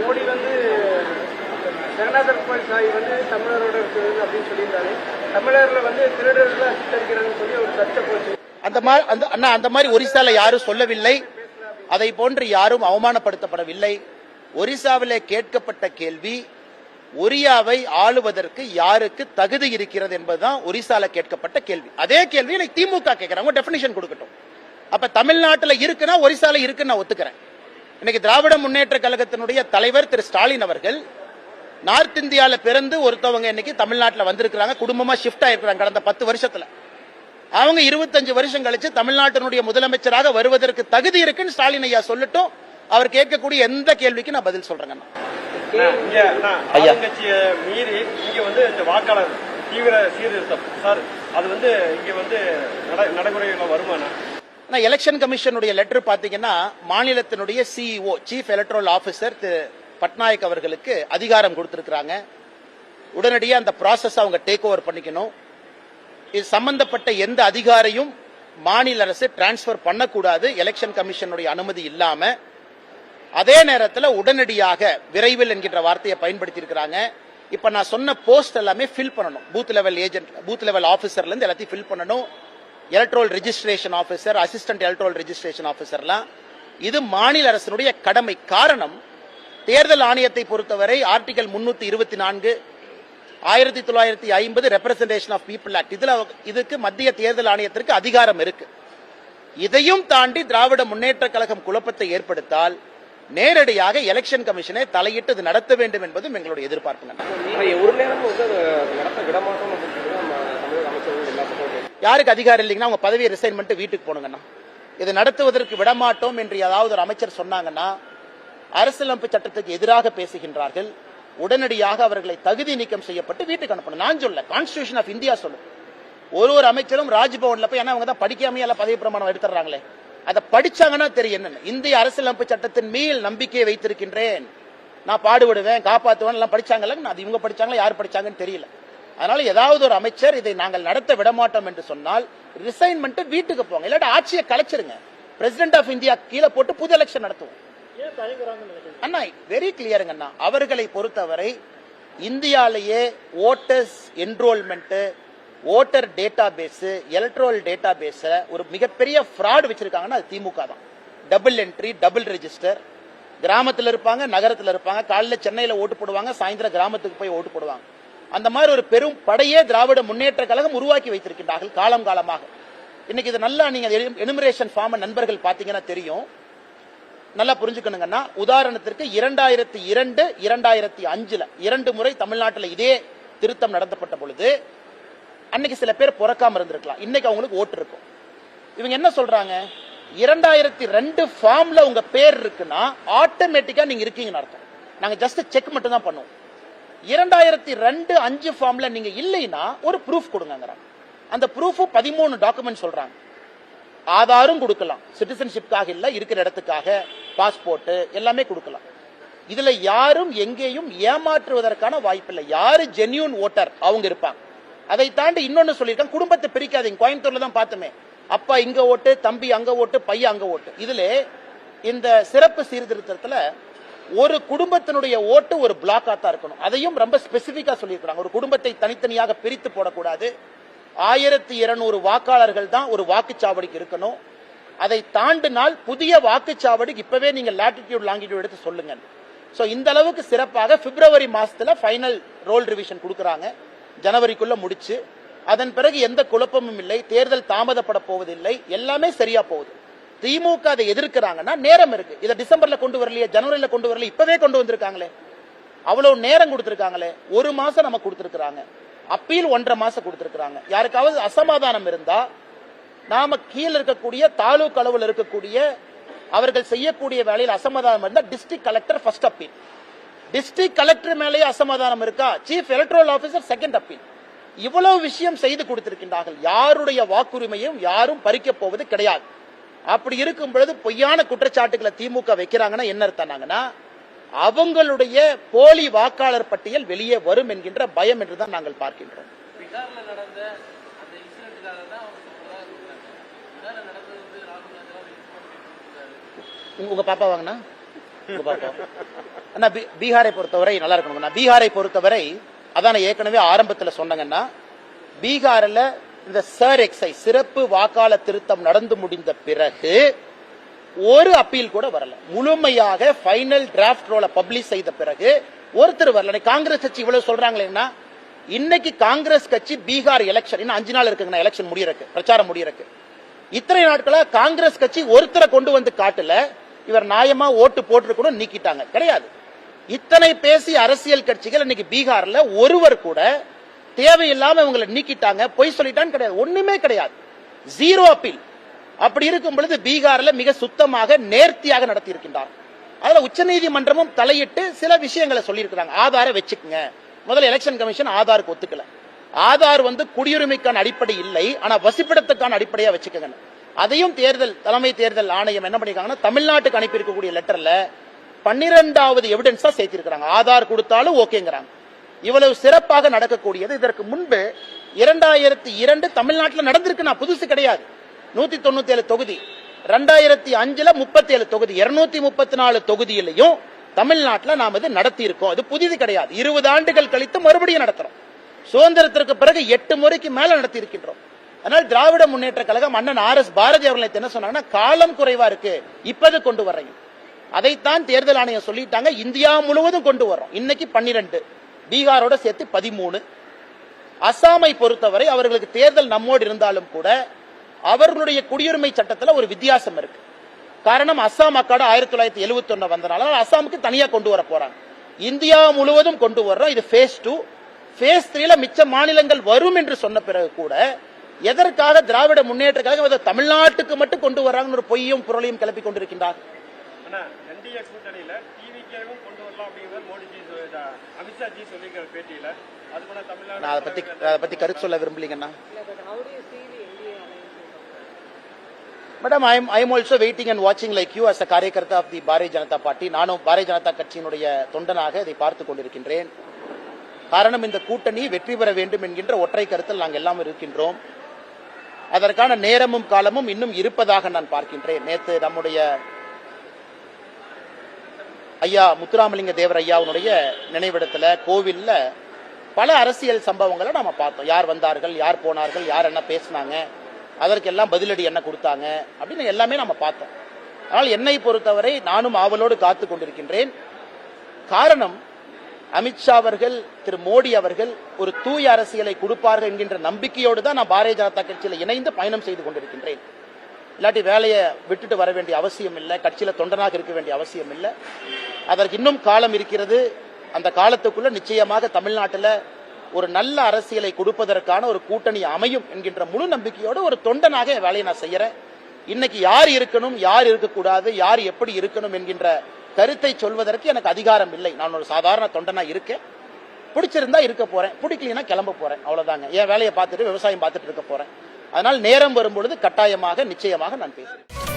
மோடி வந்து ஜெகநாதர் கோயில் சாய் வந்து தமிழரோட இருக்குது அப்படின்னு சொல்லியிருந்தாரு. தமிழர்ல வந்து திருடர்களை சித்தரிக்கிறாங்கன்னு சொல்லி ஒரு சர்ச்சை போச்சு. அந்த மாதிரி ஒரிசால யாரும் சொல்லவில்லை. அதை போன்று யாரும் அவமானப்படுத்தப்படவில்லை. ஒரிசாவிலே கேட்கப்பட்ட கேள்வி, ஒரியாவை ஆளுவதற்கு யாருக்கு தகுதி இருக்கிறது என்பதுதான் ஒரிசால கேட்கப்பட்ட கேள்வி. அதே கேள்வி எனக்கு திமுக கேட்கிறாங்க, டெபினிஷன் கொடுக்கட்டும். அப்ப தமிழ்நாட்டில் இருக்குன்னா ஒரிசால இருக்குன்னு நான் ஒத்துக்கிறேன். இன்னைக்கு திராவிட முன்னேற்ற கழகத்தினுடைய தலைவர் திரு ஸ்டாலின் அவர்கள் நார்த் இந்தியால பிறந்து ஒருத்தவங்க இன்னைக்கு தமிழ்நாட்டில் வந்திருக்கிறாங்க, குடும்பமா ஷிஃப்ட் ஆயிருக்கிறாங்க கடந்த 10 வருஷத்துல. அவங்க 25 வருஷம் கழிச்சு தமிழ்நாட்டினுடைய முதலமைச்சராக வருவதற்கு தகுதி இருக்குன்னு ஸ்டாலின் ஐயா சொல்லட்டும். அவர் கேட்கக்கூடிய எந்த கேள்விக்கு நான் பதில் சொல்றேன். மீறி இங்க வந்து இந்த வாக்காளர் தீவிர சீர்திருத்தம் சார், அது வந்து இங்க வந்து நடைமுறையில் வருமானம். எலெக்ஷன் கமிஷனுடைய லெட்டர் பாத்தீங்கன்னா மாநிலத்தினுடைய சிஇஓ சீஃப் எலக்ட்ரல் ஆபீசர் திரு பட்நாயக் அவர்களுக்கு அதிகாரம் கொடுத்திருக்கிறாங்க. உடனடியாக அந்த ப்ராசஸ் அவங்க டேக் ஓவர் பண்ணிக்கணும். இது சம்பந்தப்பட்ட எந்த அதிகாரையும் மாநில அரசு டிரான்ஸ்பர் பண்ணக்கூடாது எலெக்ஷன் கமிஷனுடைய அனுமதி இல்லாம. அதே நேரத்தில் உடனடியாக விரைவில் என்கின்ற வார்த்தையை பயன்படுத்தி இருக்கிறாங்க. இப்ப நான் சொன்ன போஸ்ட் எல்லாமே ஃபில் பண்ணணும். Booth level agent, booth level ஆபீசர்ல இருந்து எல்லாத்தையும் ஃபில் பண்ணணும். Electoral registration officer, assistant electoral registration ஆபீசர்லாம் இது மாநில அரசினுடைய கடமை. காரணம், தேர்தல் ஆணையத்தை பொறுத்தவரை article 324 1950 representation of people act, இதுக்கு மத்திய தேர்தல் ஆணையத்திற்கு அதிகாரம் இருக்கு. இதையும் தாண்டி திராவிட முன்னேற்ற கழகம் குழப்பத்தை ஏற்படுத்தால் நேரடியாக எலெக்ஷன் கமிஷனை தலையிட்டு இது நடத்த வேண்டும் என்பதும் எங்களுடைய எதிர்பார்ப்பு. யாருக்கு அதிகாரம் இல்லைங்கன்னா அவங்க பதவியை ரிசைன் பண்ணிட்டு வீட்டுக்கு போனுங்கண்ணா. இதை நடத்துவதற்கு விடமாட்டோம் என்று ஏதாவது ஒரு அமைச்சர் சொன்னாங்கன்னா அரசியலமைப்பு சட்டத்துக்கு எதிராக பேசுகின்றார்கள். உடனடியாக அவர்களை தகுதி நீக்கம் செய்யப்பட்டு வீட்டுக்கு அனுப்பணும். நான் சொல்ல, கான்ஸ்டிடியூஷன் ஆஃப் இந்தியா சொல்லும். ஒரு அமைச்சரும் ராஜ்பவன்ல போய், ஏன்னா அவங்க தான் படிக்காமையே எல்லாம் பதவி பிரமாணம் எடுத்துறாங்களே, அதை படிச்சாங்கன்னா தெரியும் என்னன்னு. இந்திய அரசியலமைப்பு சட்டத்தின் மேல் நம்பிக்கை வைத்திருக்கின்றேன், நான் பாடுபடுவேன், காப்பாற்றுவேன் எல்லாம் படிச்சாங்கல்ல. அது இவங்க படிச்சாங்களா யார் படிச்சாங்கன்னு தெரியல. அதனால ஏதாவது ஒரு அமைச்சர் இதை நாங்கள் நடத்த விடமாட்டோம் என்று சொன்னால் ரிசைன்மெண்ட் வீட்டுக்கு போங்க, இல்லாட்டி ஆட்சியை கலைச்சிருங்க. பிரசிடென்ட் ஆஃப் இந்தியா கீழே போட்டு புது எலெக்ஷன் நடத்துவோம். அண்ணா வெரி கிளியருங்க அண்ணா. அவர்களை பொறுத்தவரை இந்தியாலேயே voters enrollment, voter data base, electoral data base ஒரு மிகப்பெரிய ஃப்ராட் வச்சிருக்காங்கன்னா அது திமுக தான். Double entry, double register. கிராமத்தில் இருப்பாங்க, நகரத்தில் இருப்பாங்க. காலையில் சென்னையில் ஓட்டு போடுவாங்க, சாயந்தரம் கிராமத்துக்கு போய் ஓட்டு போடுவாங்க. அந்த மாதிரி ஒரு பெரும் படையே திராவிட முன்னேற்ற கழகம் உருவாக்கி வைத்திருக்கின்றார்கள் காலம் காலமாக. இன்னைக்கு இது நல்லா நீங்க எனுமரேஷன் ஃபார்ம் நண்பர்கள் பாத்தீங்கன்னா தெரியும். நல்லா புரிஞ்சுக்கணுங்கன்னா, உதாரணத்திற்கு 2002, 2005 2 முறை தமிழ்நாட்டில் இதே திருத்தம் நடத்தப்பட்ட பொழுது அன்னைக்கு சில பேர் பிறக்காம இருந்திருக்கலாம், இன்னைக்கு அவங்களுக்கு ஓட்டு இருக்கும். இவங்க என்ன சொல்றாங்க, 2002 ஃபார்ம்ல உங்க பேர் இருக்குன்னா ஆட்டோமேட்டிக்கா நீங்க இருக்கீங்கன்னு அர்த்தம். நாங்க ஜஸ்ட் செக் மட்டும் தான் பண்ணுவோம். 2002-5 ஃபார்ம்ல நீங்க இல்லைன்னா ஒரு ப்ரூஃப் கொடுங்க. அந்த ப்ரூஃப் 13 டாக்குமெண்ட் சொல்றாங்க. ஆதாரும் கொடுக்கலாம், சிட்டிசன்ஷிப்காக இல்ல, இருக்கிற இடத்துக்காக, பாஸ்போர்ட் எல்லாமே கொடுக்கலாம். இதுல யாரும் எங்கேயும் ஏமாற்றுவதற்கான வாய்ப்பில்லை. யாரு ஜென்யூன் ஓட்டர் அவங்க இருப்பாங்க. அதை தாண்டி இன்னொன்னு சொல்லியிருக்காங்க, குடும்பத்தை பிரிக்காதீங்க. கோயம்புத்தூர்ல தான் பார்த்தோமே, அப்பா இங்க ஓட்டு, தம்பி அங்க ஓட்டு, பையன் அங்க ஓட்டு. இதுல இந்த சிறப்பு சீர்திருத்தத்துல ஒரு குடும்பத்தினுடைய ஓட்டு ஒரு பிளாக்கா தான் இருக்கணும். அதையும் ரொம்ப ஸ்பெசிபிக்கா சொல்லியிருக்காங்க. ஒரு குடும்பத்தை தனித்தனியாக பிரித்து போடக்கூடாது. 1200 வாக்காளர்கள் தான் ஒரு வாக்குச்சாவடிக்கு இருக்கணும். அதை தாண்டினால் புதிய வாக்குச்சாவடிக்கு இப்பவே நீங்க லாட்டிடியூட் லாங்கிடியூட் எடுத்து சொல்லுங்க. சோ இந்த அளவுக்கு சிறப்பாக பிப்ரவரி மாசத்துல ஃபைனல் ரோல் ரிவிஷன் கொடுக்கறாங்க. ஜனவரிக்குள்ள முடிச்சு, அதன் பிறகு எந்த குழப்பமும் இல்லை, தேர்தல் தாமதப்பட போவதில்லை, எல்லாமே சரியா போகுது. திமுக அதை எதிர்க்கிறாங்கன்னா நேரம் இருக்கு. இதை டிசம்பர்ல கொண்டு வரலையே, ஜனவரியில கொண்டு வரல, இப்பவே கொண்டு வந்திருக்காங்களே. அவ்வளவு நேரம் கொடுத்திருக்காங்களே. 1 மாசம் நம்ம கொடுத்திருக்காங்க. அப்பீல் 1.5 மாசம் கொடுத்திருக்காங்க. யாருக்காவது அசமாதானம் இருந்தா நாம கீழே இருக்கக்கூடிய தாலுக் அளவில் இருக்கக்கூடிய அவர்கள் செய்யக்கூடிய வேலையில் அசமாதானம் இருந்தா district collector first appeal. District collector மேலேயே அசமாதானம் இருக்கா, chief electoral officer second appeal. இவ்வளவு விஷயம் செய்து கொடுத்திருக்கின்றார்கள். யாருடைய வாக்குரிமையும் யாரும் பறிக்க போவது கிடையாது. அப்படி இருக்கும் பொழுது பொய்யான குற்றச்சாட்டுகளை திமுக வைக்கிறாங்கன்னா என்ன அர்த்தம்னா, அவங்களுடைய போலி வாக்காளர் பட்டியல் வெளியே வரும் என்கின்ற பயம் என்றுதான் நாங்கள் பார்க்கின்றோம். உங்க பாப்பா வாங்கினா இங்க பார்த்தோம். ஆனா பீகாரை பொறுத்தவரை நல்லா இருக்கணும். பீகாரை பொறுத்தவரை அதான் நான் ஏற்கனவே ஆரம்பத்தில் சொன்னங்கன்னா, பீகாரில் இந்த சர் எக்ஸைஸ் சிறப்பு வாக்காளர் திருத்தம் நடந்து முடிந்த பிறகு ஒரு அப்பீல் கூட வரல. முழுமையாக ஃபைனல் டிராஃப்ட் ரோல பப்ளிஷ் செய்த பிறகு ஒருத்தர் வரல. காங்கிரஸ் கட்சி இவ்வளவு சொல்றாங்களேன்னா, இன்னைக்கு காங்கிரஸ் கட்சி பீகார் எலெக்ஷன் இன்னும் 5 நாள் இருக்குங்க, எலெக்ஷன் முடியறக்கு, பிரச்சாரம் முடியறக்கு. இத்தனை நாட்களா காங்கிரஸ் கட்சி ஒருத்தரை கொண்டு வந்து காட்டல இவர் நியாயமா ஓட்டு போட்டிருக்கணும், நீக்கிட்டாங்க. கிடையாது. இத்தனை பேசி அரசியல் கட்சிகள் இன்னைக்கு பீகார்ல ஒருவர் கூட தேவையில்லாம இவங்களை நீக்கிட்டாங்க, பொய் சொல்லிட்டான்னு கிடையாது, ஒண்ணுமே கிடையாது. Zero appeal. அப்படி இருக்கும் பொழுது பீகார்ல மிக சுத்தமாக நேர்த்தியாக நடத்தி இருக்கின்றார். அதுல உச்சநீதிமன்றமும் தலையிட்டு சில விஷயங்களை சொல்லி இருக்கிறாங்க. ஆதார வச்சுக்குங்க. முதல்ல எலெக்ஷன் கமிஷன் ஆதாருக்கு ஒத்துக்கல. ஆதார் குடியுரிமைக்கான அடிப்படை இல்லை, ஆனா வசிப்பிடத்துக்கான அடிப்படையா வச்சுக்கங்க. அதையும் தலைமை தேர்தல் ஆணையம் என்ன பண்ணிருக்காங்கன்னா, தமிழ்நாட்டுக்கு அனுப்பி இருக்கக்கூடிய லெட்டர்ல 12வது எவிடன்ஸா சேர்த்திருக்கிறாங்க. ஆதார் கொடுத்தாலும் ஓகேங்கிறாங்க. இவ்வளவு சிறப்பாக நடக்கக்கூடியது இதற்கு முன்பு 2002 தமிழ்நாட்டில் நடந்திருக்கு. நான் புதுசு கிடையாது. 197 தொகுதி, 2005 37 தொகுதி, 234 தொகுதியிலையும் தமிழ்நாட்டில் நாம் இது நடத்தி இருக்கோம். இது புதிது கிடையாது. 20 ஆண்டுகள் கழித்து மறுபடியும் நடத்துறோம். சுதந்திரத்திற்கு பிறகு 8 முறைக்கு மேல நடத்தி இருக்கின்றோம். அதனால் திராவிட முன்னேற்ற கழகம் அண்ணன் RS பாரதி அவர்கள் என்ன சொன்னாங்கன்னா, காலம் குறைவா இருக்கு, இப்பது கொண்டு வர்றீங்க. அதைத்தான் தேர்தல் ஆணையம் சொல்லிட்டாங்க. இந்தியா முழுவதும் கொண்டு வர்றோம். இன்னைக்கு 12, பீகாரோட சேர்த்து 13. அசாமை பொறுத்தவரை அவர்களுக்கு தேர்தல் நம்மோடு இருந்தாலும் கூட அவர்களுடைய குடியுரிமை சட்டத்தில் ஒரு வித்தியாசம் இருக்கு. காரணம், அசாம் அக்காடு 1971 வந்தனால அசாமுக்கு தனியா கொண்டு வர போறாங்க. இந்தியா முழுவதும் கொண்டு வர்றோம். இது phase 2. phase 3ல மிச்ச மாநிலங்கள் வரும் என்று சொன்ன பிறகு கூட எதற்காக திராவிட முன்னேற்ற கழகம் தமிழ்நாட்டுக்கு மட்டும் கொண்டு வர்றாங்கன்னு ஒரு பொய்யும் புரளையும் கிளப்பி கொண்டிருக்கின்றார். நான் அதை பத்தி கருத்து சொல்ல விரும்பலீங்கன்னா, madam, I am also waiting and watching like you as a காரியகர்த்தா of the Bharatiya Janata party. நானும் பாரதிய ஜனதா கட்சியினுடைய தொண்டனாக இதை பார்த்துக் கொண்டிருக்கின்றேன். காரணம், இந்த கூட்டணி வெற்றி பெற வேண்டும் என்கின்ற ஒற்றை கருத்தில் நாங்கள் எல்லாம் இருக்கின்றோம். அதற்கான நேரமும் காலமும் இன்னும் இருப்பதாக நான் பார்க்கின்றேன். நேற்று நம்முடைய ஐயா முத்துராமலிங்க தேவர் ஐயாவுடைய நினைவிடத்துல கோவில்ல பல அரசியல் சம்பவங்களை நாம பார்த்தோம். யார் வந்தார்கள், யார் போனார்கள், யார் என்ன பேசினாங்க, அதற்கெல்லாம் பதிலடி என்ன கொடுத்தாங்க அப்படின்னு எல்லாமே நம்ம பார்த்தோம். ஆனால் என்னை பொறுத்தவரை நானும் ஆவலோடு காத்து கொண்டிருக்கின்றேன். காரணம், அமித்ஷா அவர்கள், திரு மோடி அவர்கள் ஒரு தூய அரசியலை கொடுப்பார்கள் என்கின்ற நம்பிக்கையோடு தான் நான் பாரதிய ஜனதா கட்சியில் இணைந்து பயணம் செய்து கொண்டிருக்கின்றேன். இல்லாட்டி வேலையை விட்டுட்டு வர வேண்டிய அவசியம் இல்லை, கட்சியில தொண்டனாக இருக்க வேண்டிய அவசியம் இல்லை. அதற்கு இன்னும் காலம் இருக்கிறது. அந்த காலத்துக்குள்ள நிச்சயமாக தமிழ்நாட்டில் ஒரு நல்ல அரசியலை கொடுப்பதற்கான ஒரு கூட்டணி அமையும் என்கின்ற முழு நம்பிக்கையோடு ஒரு தொண்டனாக வேலையை நான் செய்யறேன். இன்னைக்கு யார் இருக்கணும், யார் இருக்கக்கூடாது, யார் எப்படி இருக்கணும் என்கின்ற கருத்தை சொல்வதற்கு எனக்கு அதிகாரம் இல்லை. நான் ஒரு சாதாரண தொண்டனா இருக்கேன். பிடிச்சிருந்தா இருக்க போறேன், பிடிக்கலனா கிளம்ப போறேன், அவ்வளவுதாங்க. என் வேலையை பார்த்துட்டு விவசாயம் பார்த்துட்டு இருக்க போறேன். அதனால் நேரம் வரும்பொழுது கட்டாயமாக நிச்சயமாக நான் பேசுறேன்.